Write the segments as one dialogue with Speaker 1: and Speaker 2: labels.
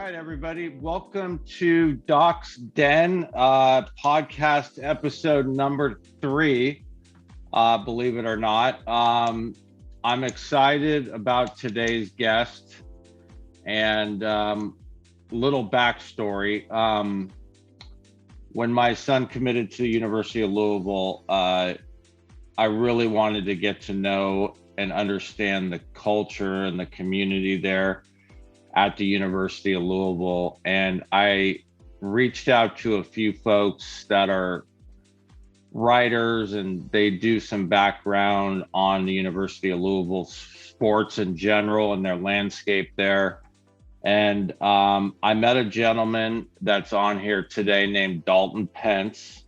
Speaker 1: right, everybody. Welcome to Doc's Den, podcast episode number 3, believe it or not. I'm excited about today's guest and little backstory. When my son committed to the University of Louisville, I really wanted to get to know and understand the culture and the community there at the University of Louisville. And I reached out to a few folks that are writers and they do some background on the University of Louisville sports in general and their landscape there. And I met a gentleman that's on here today named Dalton Pence.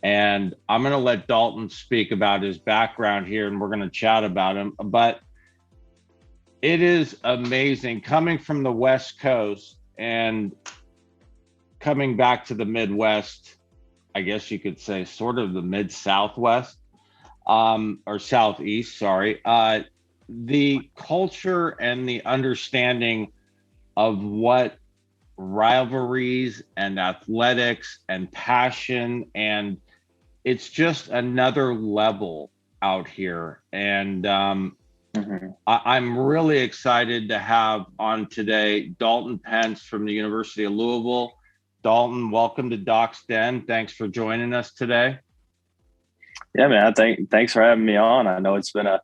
Speaker 1: And I'm going to let Dalton speak about his background here and we're going to chat about him. But it is amazing coming from the West Coast and coming back to the Midwest, I guess you could say sort of the mid-Southwest, or Southeast, sorry. The culture and the understanding of what rivalries and athletics and passion, and it's just another level out here. And I'm really excited to have on today Dalton Pence from the University of Louisville. Dalton, welcome to Doc's Den. Thanks for joining us today.
Speaker 2: Yeah, man. Thanks for having me on. I know it's been a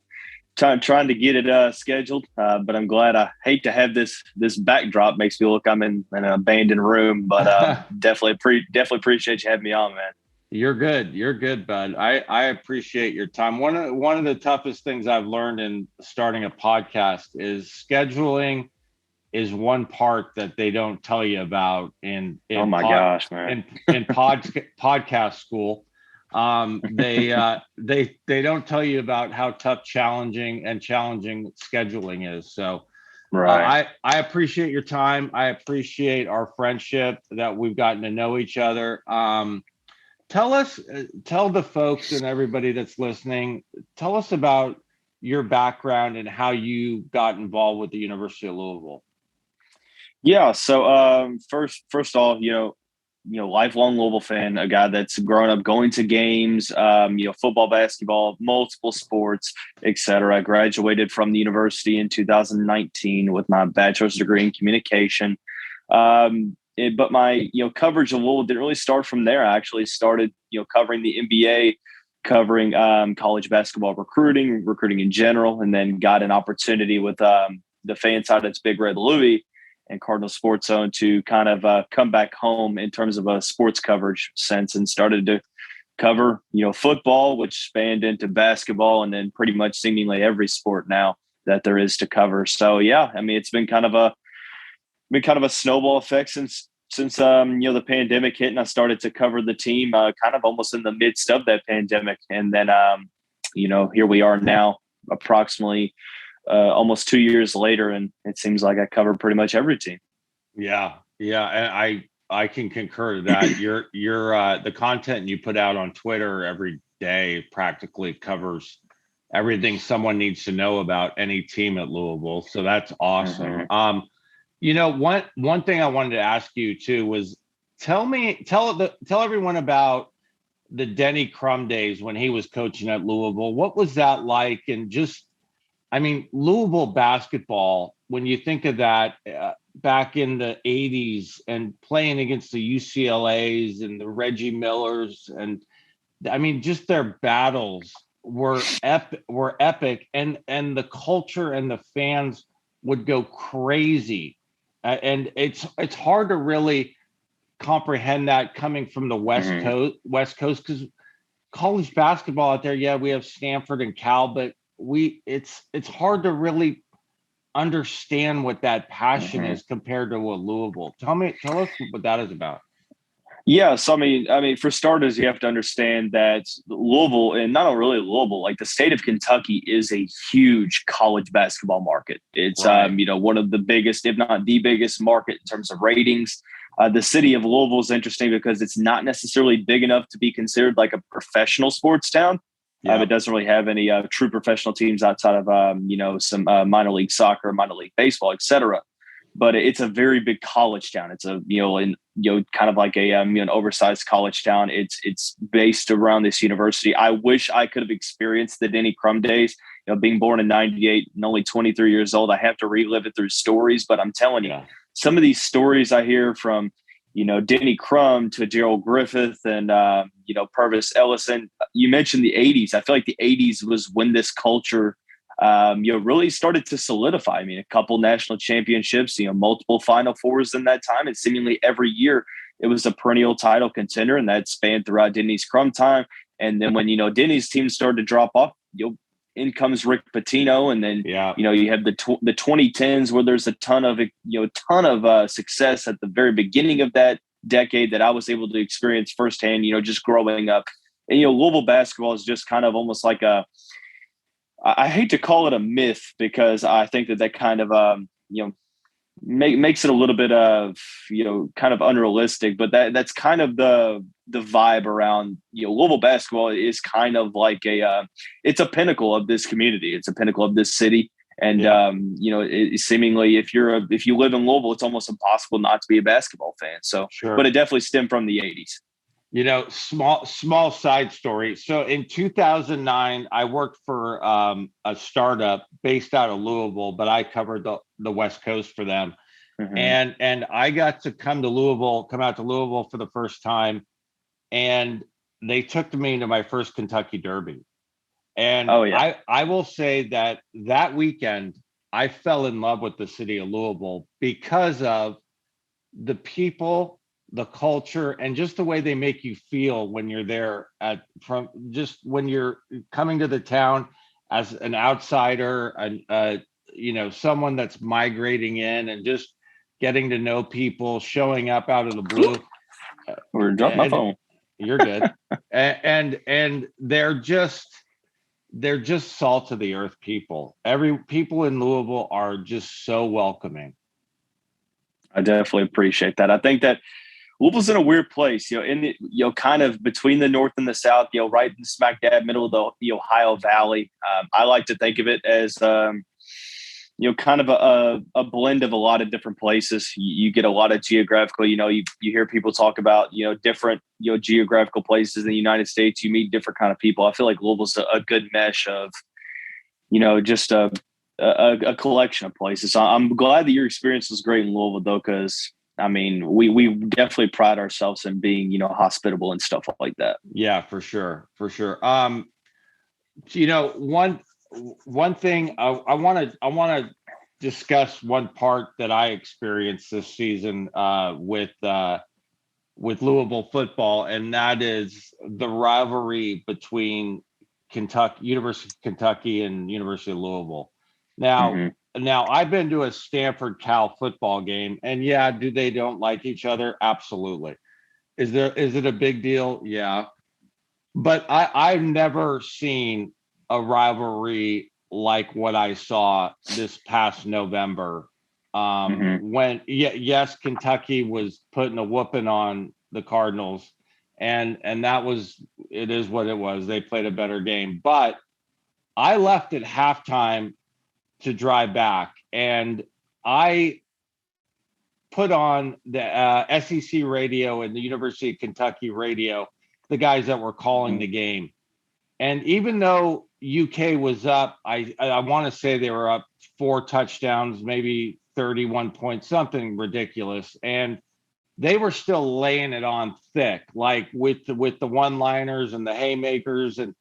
Speaker 2: trying to get it scheduled, but I'm glad. I hate to have this backdrop. Makes me look I'm in an abandoned room, but definitely appreciate you having me on, man.
Speaker 1: You're good, bud. I appreciate your time. One of the toughest things I've learned in starting a podcast is scheduling is one part that they don't tell you about in
Speaker 2: gosh, man.
Speaker 1: in podcast school. They don't tell you about how tough challenging scheduling is. So
Speaker 2: right.
Speaker 1: I appreciate your time. I appreciate our friendship, that we've gotten to know each other. Tell the folks and everybody that's listening, tell us about your background and how you got involved with the University of Louisville.
Speaker 2: Yeah. So first off, lifelong Louisville fan, a guy that's grown up going to games, football, basketball, multiple sports, etc. I graduated from the university in 2019 with my bachelor's degree in communication. But my coverage of Louisville didn't really start from there. I actually started covering the NBA, covering college basketball recruiting in general, and then got an opportunity with the fan side that's Big Red Louie and Cardinal Sports Zone to kind of come back home in terms of a sports coverage sense, and started to cover football, which spanned into basketball, and then pretty much seemingly every sport now that there is to cover. So yeah, I mean, it's been kind of a snowball effect since the pandemic hit, and I started to cover the team kind of almost in the midst of that pandemic. And then here we are now, approximately almost 2 years later, and it seems like I cover pretty much every team.
Speaker 1: Yeah, and I can concur to that. Your the content you put out on Twitter every day practically covers everything someone needs to know about any team at Louisville. So that's awesome. One thing I wanted to ask you too was tell everyone about the Denny Crum days when he was coaching at Louisville. What was that like? And Louisville basketball, when you think of that back in the 80s and playing against the UCLAs and the Reggie Millers, and just their battles were epic, and the culture and the fans would go crazy. And it's hard to really comprehend that coming from the West Coast, because college basketball out there, yeah, we have Stanford and Cal, but it's hard to really understand what that passion is compared to what Louisville. Tell us what that is about.
Speaker 2: Yeah, so I mean, for starters, you have to understand that Louisville, and not really Louisville, like the state of Kentucky, is a huge college basketball market. It's
Speaker 1: right.
Speaker 2: One of the biggest, if not the biggest, market in terms of ratings. The city of Louisville is interesting because it's not necessarily big enough to be considered like a professional sports town. Yeah. It doesn't really have any true professional teams outside of some minor league soccer, minor league baseball, etc. but it's a very big college town. It's a, kind of like an oversized college town. It's based around this university. I wish I could have experienced the Denny Crum days. Being born in '98 and only 23 years old, I have to relive it through stories. But I'm telling you, some of these stories I hear from, Denny Crum to Gerald Griffith and, Purvis Ellison. You mentioned the 80s. I feel like the 80s was when this culture, really started to solidify. I mean, a couple national championships, multiple Final Fours in that time. And seemingly every year it was a perennial title contender, and that spanned throughout Denny's Crum time. And then when, Denny's team started to drop off, in comes Rick Pitino, and then you have the 2010s where there's a ton of success at the very beginning of that decade that I was able to experience firsthand. Just growing up, and Louisville basketball is just kind of almost like I hate to call it a myth, because I think that kind of makes it a little bit of kind of unrealistic, but that's kind of the vibe around Louisville basketball is kind of like it's a pinnacle of this community. It's a pinnacle of this city. And seemingly if you live in Louisville, it's almost impossible not to be a basketball fan. So But it definitely stemmed from the 80s.
Speaker 1: Small side story. So in 2009, I worked for a startup based out of Louisville, but I covered the West Coast for them. Mm-hmm. And I got to come out to Louisville for the first time. And they took me to my first Kentucky Derby. And I will say that weekend, I fell in love with the city of Louisville because of the people, the culture, and just the way they make you feel when you're there when you're coming to the town as an outsider, someone that's migrating in and just getting to know people, showing up out of the blue.
Speaker 2: We're dropping my phone.
Speaker 1: You're good. and they're just salt of the earth people. People in Louisville are just so welcoming.
Speaker 2: I definitely appreciate that. I think that Louisville's in a weird place, kind of between the North and the South, right in the smack dab middle of the Ohio Valley. I like to think of it as, kind of a blend of a lot of different places. You get a lot of geographical, you hear people talk about, different, geographical places in the United States. You meet different kind of people. I feel like Louisville's a good mesh of, just a collection of places. So I'm glad that your experience was great in Louisville, though, because I mean, we definitely pride ourselves in being, hospitable and stuff like that.
Speaker 1: Yeah, for sure. One thing I want to discuss one part that I experienced this season with Louisville football, and that is the rivalry between University of Kentucky and University of Louisville. Now I've been to a Stanford Cal football game, and they don't like each other? Absolutely. Is it a big deal? Yeah. But I've never seen a rivalry like what I saw this past November. When Kentucky was putting a whooping on the Cardinals, and it is what it was. They played a better game, but I left at halftime to drive back, and I put on the SEC radio and the University of Kentucky radio, the guys that were calling the game. And even though UK was up, I want to say they were up 4 touchdowns, maybe 31 points, something ridiculous. And they were still laying it on thick, like with the one-liners and the haymakers. And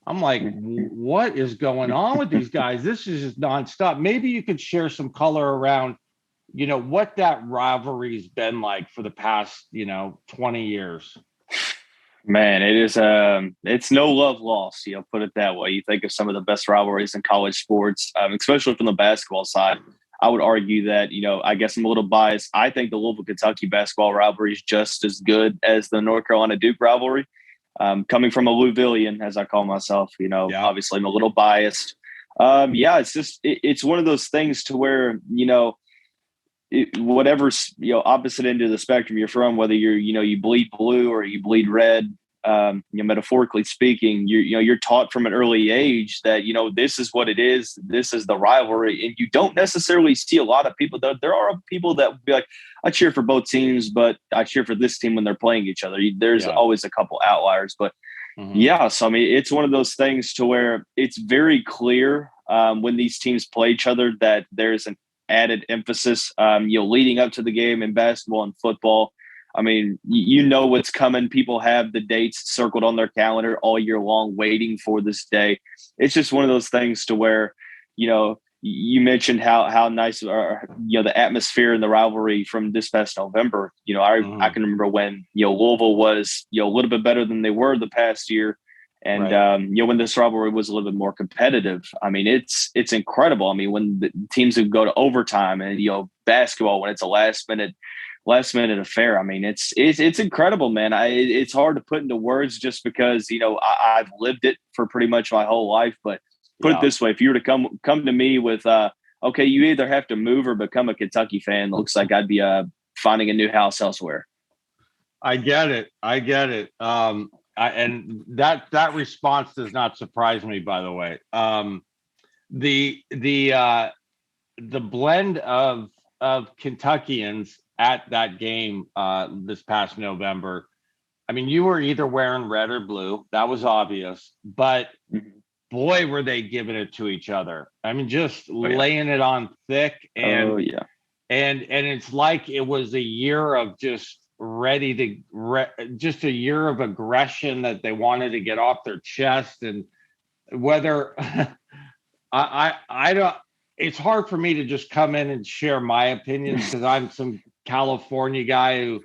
Speaker 1: I'm like, what is going on with these guys? This is just nonstop. Maybe you could share some color around, what that rivalry's been like for the past, 20 years.
Speaker 2: Man, it is it's no love lost, put it that way. You think of some of the best rivalries in college sports, especially from the basketball side. I would argue that, I guess I'm a little biased. I think the Louisville-Kentucky basketball rivalry is just as good as the North Carolina-Duke rivalry. Coming from a Louisvillian, as I call myself, obviously I'm a little biased. It's just it's one of those things to where, whatever opposite end of the spectrum you're from, whether you're you bleed blue or you bleed red, metaphorically speaking, you're taught from an early age that, this is what it is. This is the rivalry. And you don't necessarily see a lot of people. There are people that will be like, I cheer for both teams, but I cheer for this team when they're playing each other. There's always a couple outliers, but so, I mean, it's one of those things to where it's very clear when these teams play each other that there's an added emphasis, leading up to the game in basketball and football. I mean, what's coming. People have the dates circled on their calendar all year long, waiting for this day. It's just one of those things to where, you mentioned how nice, the atmosphere and the rivalry from this past November. I can remember when, Louisville was, a little bit better than they were the past year. And, right. When this rivalry was a little bit more competitive. I mean, it's incredible. I mean, when the teams would go to overtime and, basketball, when it's a last minute affair. I mean, it's incredible, man. It's hard to put into words just because, I've lived it for pretty much my whole life. But put it this way, if you were to come to me with, okay, you either have to move or become a Kentucky fan, looks like I'd be finding a new house elsewhere.
Speaker 1: I get it. And that response does not surprise me, by the way. The blend of Kentuckians at that game this past November. I mean, you were either wearing red or blue. That was obvious. But boy, were they giving it to each other. I mean, just laying it on thick. And, and it's like it was a year of just just a year of aggression that they wanted to get off their chest. And whether I don't, it's hard for me to just come in and share my opinions because I'm some California guy who,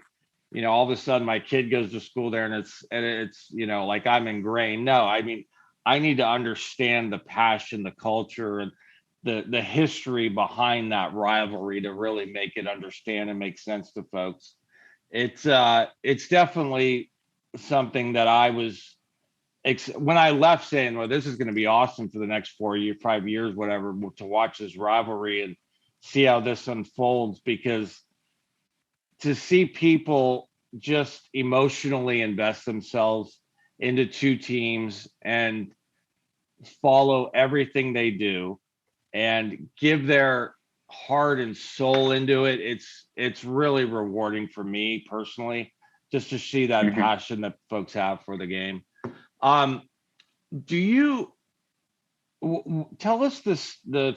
Speaker 1: all of a sudden my kid goes to school there and it's, like I'm ingrained. No, I mean, I need to understand the passion, the culture, and the history behind that rivalry to really make it understand and make sense to folks. It's definitely something that I was when I left saying, well, this is going to be awesome for the next 5 years, whatever, to watch this rivalry and see how this unfolds, because to see people just emotionally invest themselves into two teams and follow everything they do and give their heart and soul into it, it's really rewarding for me personally, just to see that passion that folks have for the game. Do you tell us the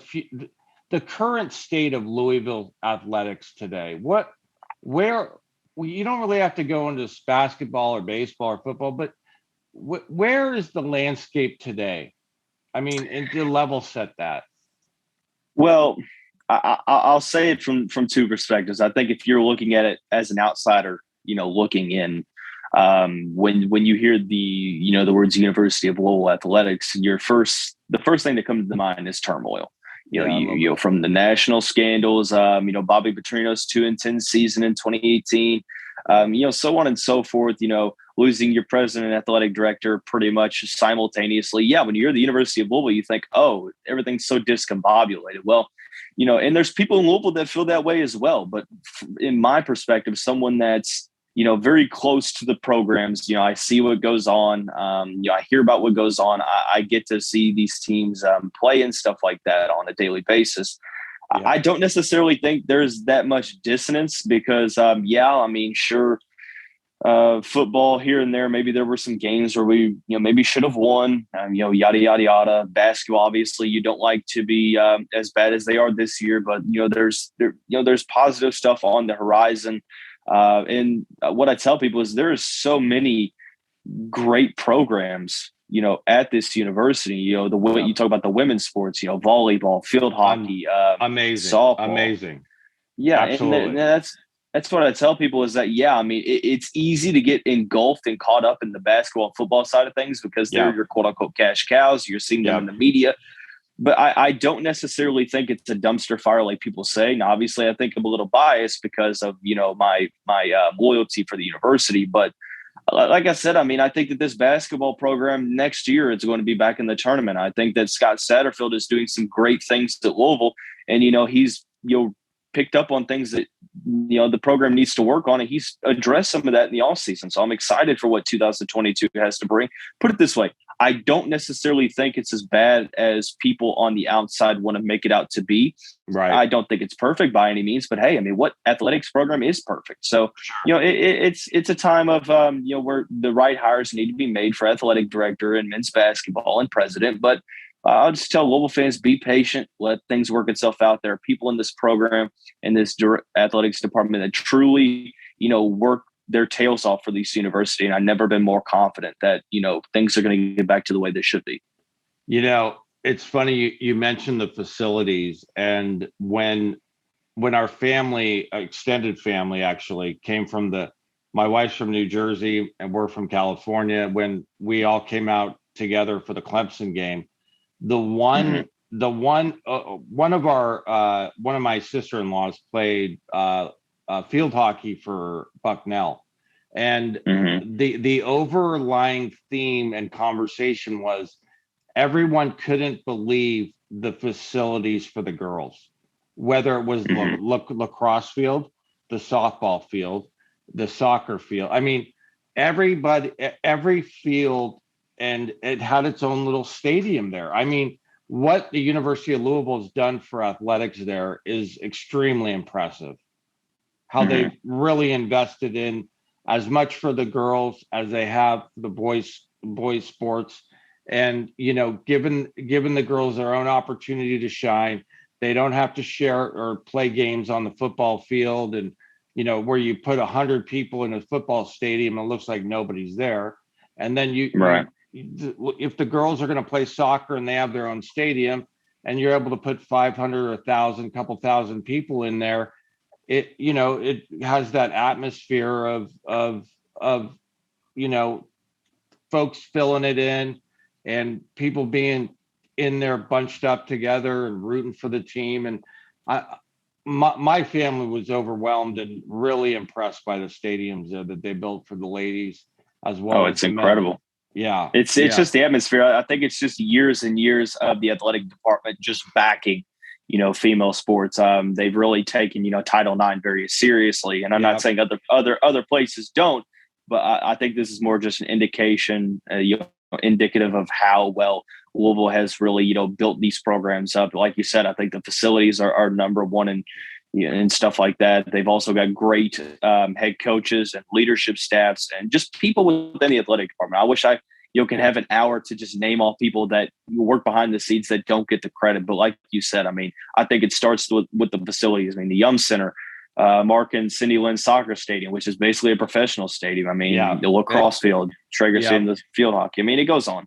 Speaker 1: current state of Louisville athletics today? Where you don't really have to go into basketball or baseball or football, but where is the landscape today? I mean, and to level set that.
Speaker 2: Well, I'll say it from two perspectives. I think if you're looking at it as an outsider, looking in, when you hear the words University of Louisville athletics, the first thing that comes to mind is turmoil. From the national scandals, Bobby Petrino's 2-10 season in 2018, so on and so forth, losing your president and athletic director pretty much simultaneously. Yeah. When you're the University of Louisville, you think, oh, everything's so discombobulated. Well, and there's people in Louisville that feel that way as well. But in my perspective, someone that's, very close to the programs, I see what goes on. I hear about what goes on. I get to see these teams play and stuff like that on a daily basis. Yeah. I don't necessarily think there's that much dissonance because, sure, football here and there, maybe there were some games where we, maybe should have won, yada, yada, yada. Basketball, obviously, you don't like to be as bad as they are this year, but, there's positive stuff on the horizon. And what I tell people is there are so many great programs, at this university. You talk about the women's sports, volleyball, field hockey,
Speaker 1: amazing,
Speaker 2: softball.
Speaker 1: Amazing.
Speaker 2: Yeah,
Speaker 1: absolutely.
Speaker 2: And that's what I tell people is that, I mean, it's easy to get engulfed and caught up in the basketball and football side of things because they're your quote unquote cash cows. You're seeing them in the media. But I don't necessarily think it's a dumpster fire like people say. Now, obviously, I think I'm a little biased because of, my loyalty for the university. But like I said, I mean, I think that this basketball program next year is going to be back in the tournament. I think that Scott Satterfield is doing some great things at Louisville. And, he's, picked up on things that, the program needs to work on, and he's addressed some of that in the offseason. So I'm excited for what 2022 has to bring. Put it this way, I don't necessarily think it's as bad as people on the outside want to make it out to be.
Speaker 1: Right.
Speaker 2: I don't think it's perfect by any means, but hey, I mean, what athletics program is perfect? So, it's a time of, where the right hires need to be made for athletic director and men's basketball and president. But I'll just tell Louisville fans, be patient, let things work itself out. There are people in this program and this athletics department that truly, work their tails off for this university. And I've never been more confident that, things are going to get back to the way they should be.
Speaker 1: It's funny you mentioned the facilities, and when our family, extended family, actually came from my wife's from New Jersey and we're from California. When we all came out together for the Clemson game, one of my sister-in-laws played field hockey for Bucknell, and the overlying theme and conversation was everyone couldn't believe the facilities for the girls, whether it was the lacrosse field, the softball field, the soccer field. I mean, every field, and it had its own little stadium there. I mean, what the University of Louisville has done for athletics there is extremely impressive. How they've really invested in as much for the girls as they have for the boys sports. And, given the girls their own opportunity to shine, they don't have to share or play games on the football field. And, where you put 100 people in a football stadium, it looks like nobody's there. And then if the girls are going to play soccer and they have their own stadium and you're able to put 500 or 1,000, couple thousand people in there, it has that atmosphere of folks filling it in and people being in there bunched up together and rooting for the team. And my family was overwhelmed and really impressed by the stadiums that they built for the ladies as well.
Speaker 2: Oh, it's incredible.
Speaker 1: Men. Yeah.
Speaker 2: It's just the atmosphere. I think it's just years and years of the athletic department just backing, female sports. They've really taken, Title IX very seriously. And I'm not saying other places don't, but I think this is more just an indication, indicative of how well Louisville has really, built these programs up. Like you said, I think the facilities are number one and stuff like that. They've also got great head coaches and leadership staffs and just people within the athletic department. I wish I could have an hour to just name all people that work behind the scenes that don't get the credit. But like you said, I mean, I think it starts with the facilities. I mean, the Yum Center, Mark and Cindy Lynn Soccer Stadium, which is basically a professional stadium. I mean, the lacrosse field, Traeger Stadium, the field hockey. I mean, it goes on.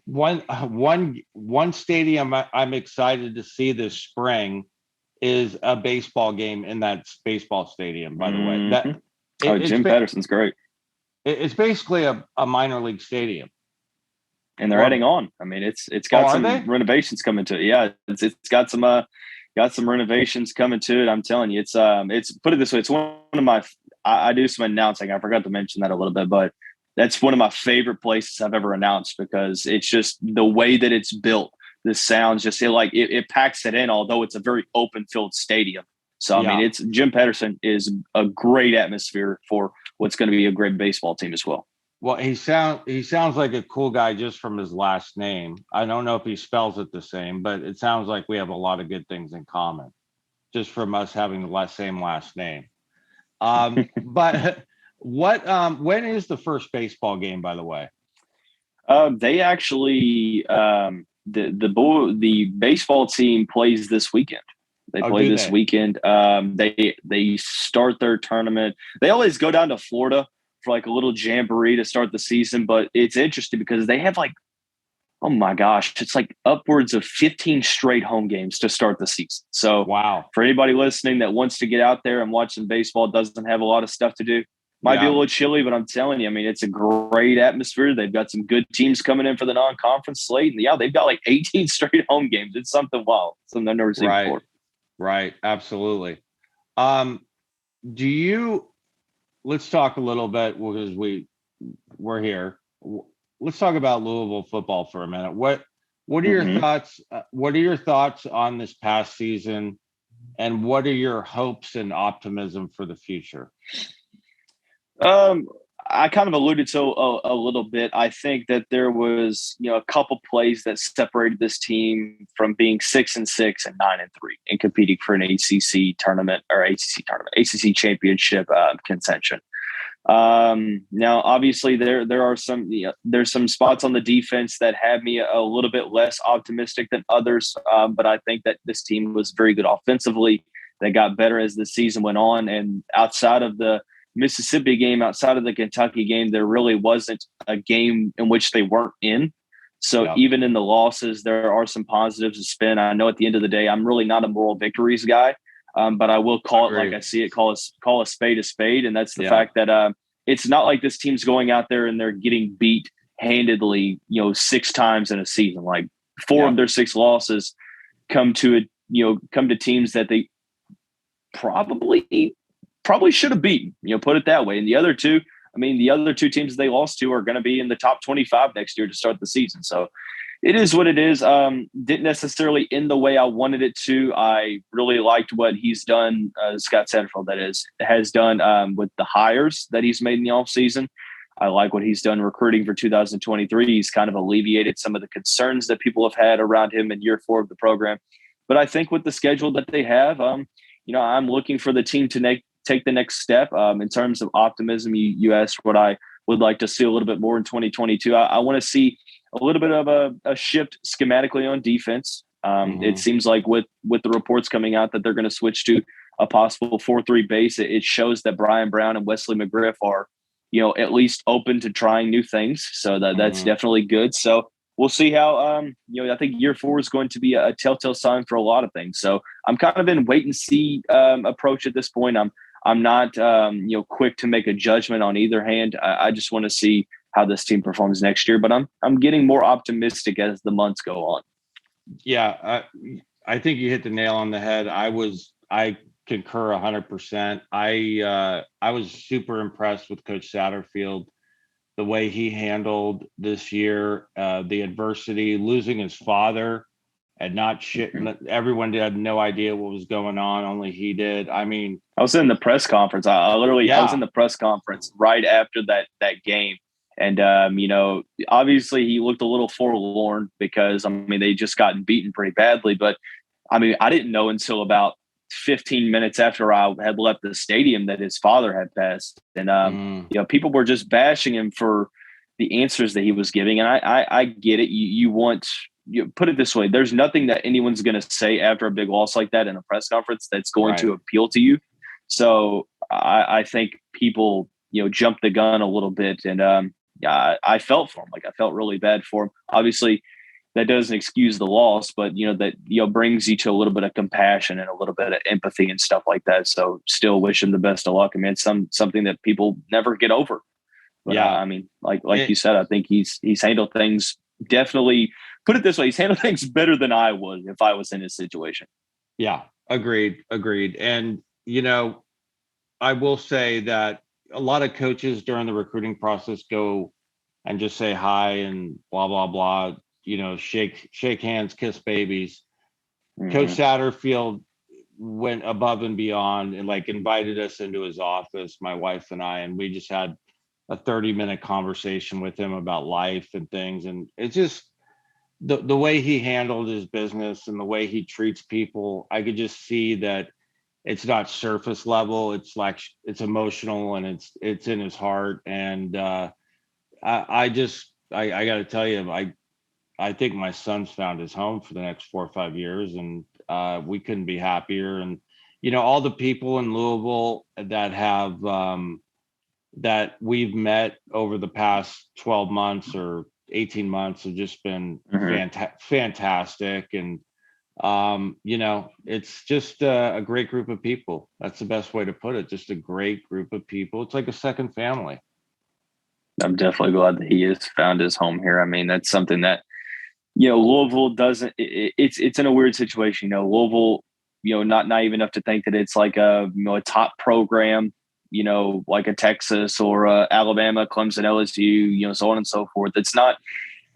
Speaker 1: One stadium I'm excited to see this spring is a baseball game in that baseball stadium, by the way.
Speaker 2: Jim Patterson's great.
Speaker 1: It's basically a minor league stadium.
Speaker 2: And they're adding on. I mean, it's got some renovations coming to it. Yeah, it's got some renovations coming to it. I'm telling you, it's put it this way. It's one of my, I do some announcing. I forgot to mention that a little bit, but that's one of my favorite places I've ever announced because it's just the way that it's built. The sounds just it packs it in, although it's a very open field stadium. So, I mean, Jim Patterson is a great atmosphere for what's going to be a great baseball team as well.
Speaker 1: Well, he sounds like a cool guy just from his last name. I don't know if he spells it the same, but it sounds like we have a lot of good things in common just from us having the same last name. But when is the first baseball game, by the way?
Speaker 2: They actually, the baseball team plays this weekend. They play this weekend. They start their tournament. They always go down to Florida for like a little jamboree to start the season. But it's interesting because they have oh my gosh, it's like upwards of 15 straight home games to start the season. So wow, for anybody listening that wants to get out there and watch some baseball, doesn't have a lot of stuff to do, might be a little chilly, but I'm telling you, I mean, it's a great atmosphere. They've got some good teams coming in for the non-conference slate. And they've got like 18 straight home games. It's something wild. Something I've never seen before.
Speaker 1: Right. Absolutely. Let's talk a little bit because we're here. Let's talk about Louisville football for a minute. What are your thoughts? What are your thoughts on this past season? And what are your hopes and optimism for the future?
Speaker 2: Um, I kind of alluded to a little bit. I think that there was, a couple plays that separated this team from being 6-6 and 9-3 and competing for an ACC championship contention. Now, obviously, there are there's some spots on the defense that had me a little bit less optimistic than others. But I think that this team was very good offensively. They got better as the season went on, and outside of the Mississippi game, outside of the Kentucky game, there really wasn't a game in which they weren't in. So even in the losses, there are some positives to spin. I know at the end of the day, I'm really not a moral victories guy, but I will call it like I see it. Call a spade, and that's the fact that it's not like this team's going out there and they're getting beat handedly, 6 times in a season. Like 4 of their 6 losses come to teams that they probably should have beaten, put it that way. And the other two teams they lost to are going to be in the top 25 next year to start the season. So it is what it is. Didn't necessarily end the way I wanted it to. I really liked what he's done, Scott Satterfield, has done with the hires that he's made in the offseason. I like what he's done recruiting for 2023. He's kind of alleviated some of the concerns that people have had around him in year 4 of the program. But I think with the schedule that they have, I'm looking for the team to take the next step. In terms of optimism, you asked what I would like to see a little bit more in 2022. I want to see a little bit of a shift schematically on defense. It seems like with the reports coming out that they're going to switch to a possible 4-3 base, it shows that Brian Brown and Wesley McGriff are, at least open to trying new things. So that's definitely good. So we'll see how, I think year 4 is going to be a telltale sign for a lot of things. So I'm kind of in wait and see approach at this point. I'm not, quick to make a judgment on either hand. I just want to see how this team performs next year, but I'm getting more optimistic as the months go on.
Speaker 1: Yeah, I think you hit the nail on the head. I concur 100%. I was super impressed with Coach Satterfield, the way he handled this year, the adversity, losing his father, and not shit. Everyone had no idea what was going on. Only he did. I mean,
Speaker 2: I was in the press conference. I was in the press conference right after that game. And, obviously he looked a little forlorn because, they just gotten beaten pretty badly. But, I didn't know until about 15 minutes after I had left the stadium that his father had passed. And, people were just bashing him for the answers that he was giving. And I get it. You put it this way. There's nothing that anyone's going to say after a big loss like that in a press conference that's going to appeal to you. So I think people, jumped the gun a little bit. And, I felt for him. Like I felt really bad for him. Obviously, that doesn't excuse the loss, but that brings you to a little bit of compassion and a little bit of empathy and stuff like that. So still wish him the best of luck. It's something that people never get over. But, like you said, I think he's handled things definitely. Put it this way, he's handled things better than I would if I was in his situation.
Speaker 1: Yeah, agreed. And I will say that a lot of coaches during the recruiting process go and just say hi and blah, blah, blah, shake hands, kiss babies. Coach Satterfield went above and beyond and invited us into his office, my wife and I, and we just had a 30-minute conversation with him about life and things. And it's just the way he handled his business and the way he treats people, I could just see that it's not surface level. It's it's emotional and it's in his heart. And I got to tell you, I think my son's found his home for the next 4 or 5 years, and we couldn't be happier. And all the people in Louisville that have that we've met over the past 12 months or 18 months have just been fantastic. And it's just a great group of people. That's the best way to put it. Just a great group of people. It's like a second family.
Speaker 2: I'm definitely glad that he has found his home here. That's something that, Louisville doesn't, it's in a weird situation. Louisville, not naive enough to think that it's like a top program, like a Texas or Alabama, Clemson, LSU, so on and so forth. It's not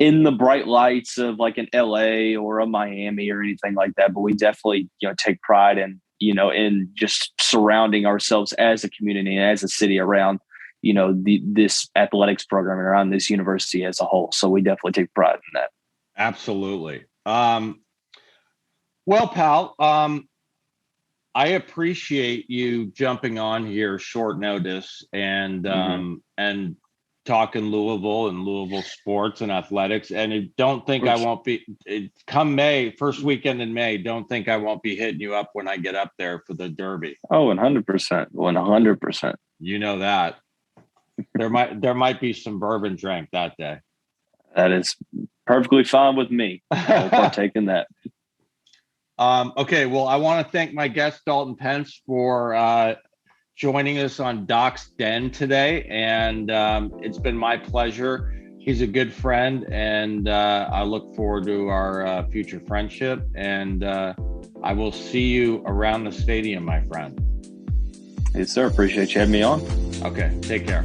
Speaker 2: in the bright lights of like an LA or a Miami or anything like that, but we definitely, take pride in, in just surrounding ourselves as a community and as a city around, this athletics program and around this university as a whole. So we definitely take pride in that.
Speaker 1: Absolutely. Well, pal, I appreciate you jumping on here short notice and talking Louisville and Louisville sports and athletics. And I don't think I won't be come May, first weekend in May. Don't think I won't be hitting you up when I get up there for the Derby.
Speaker 2: Oh, 100%, 100%.
Speaker 1: You know that there might be some bourbon drank that day.
Speaker 2: That is perfectly fine with me. I'll partake in that.
Speaker 1: Okay, well, I want to thank my guest Dalton Pence for joining us on Doc's Den today, and it's been my pleasure. He's a good friend, and I look forward to our future friendship. And I will see you around the stadium, my friend.
Speaker 2: Yes, sir. Appreciate you having me on.
Speaker 1: Okay, take care.